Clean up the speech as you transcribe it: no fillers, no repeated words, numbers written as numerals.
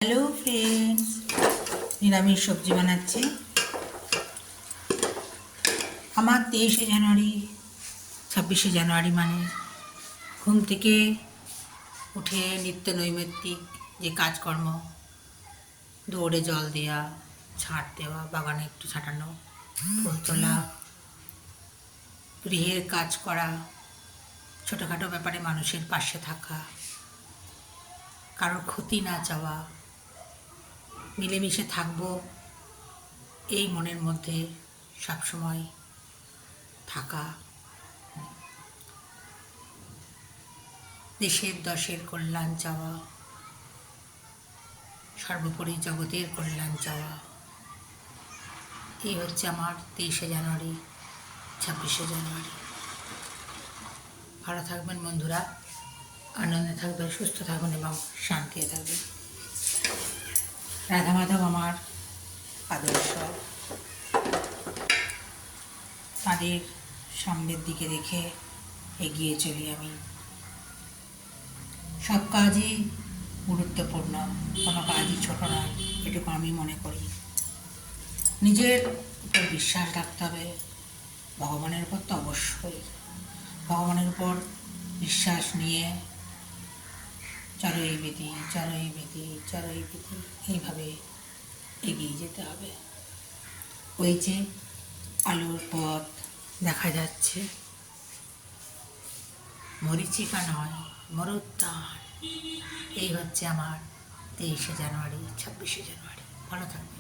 Hello friends, নিরামিষ সবজি বানাচ্ছি। আমার 23শে জানুয়ারি 26শে জানুয়ারি মানে ঘুম থেকে উঠে নিত্য নৈমিত্তিক যে কাজকর্ম, দৌড়ে জল দেওয়া, ছাঁট দেওয়া, বাগানে একটু ছাঁটানো, ফুল তোলা, গৃহের কাজ করা, ছোটোখাটো ব্যাপারে মানুষের পাশে থাকা, কারোর ক্ষতি না চাওয়া, মিলেমিশে থাকবো এই মনের মধ্যে সবসময় থাকা, দেশের দশের কল্যাণ চাওয়া, সর্বোপরি জগতের কল্যাণ চাওয়া, এই হচ্ছে আমার 23শে জানুয়ারি 26শে জানুয়ারি। ভালো থাকবেন বন্ধুরা, আনন্দে থাকবেন, সুস্থ থাকবেন এবং শান্তিতে থাকবেন। রাধা মাধব আমার আদর্শ, তাদের সামনের দিকে রেখে এগিয়ে চলি আমি। সব কাজই গুরুত্বপূর্ণ, কোনো কাজই ছোট নয়, এটুকু আমি মনে করি। নিজের উপর বিশ্বাস রাখতে হবে, ভগবানের উপর তো অবশ্যই। ভগবানের উপর বিশ্বাস নিয়ে চড়ই বিধি চড়ই বিধি চড়ই বিধি এইভাবে এগিয়ে যেতে হবে। ওই যে আলোর পথ দেখা যাচ্ছে, মরীচিকা নয়, মরুদ্যান। এই হচ্ছে আমার 23শে জানুয়ারি 26শে জানুয়ারি। ভালো থাকবে।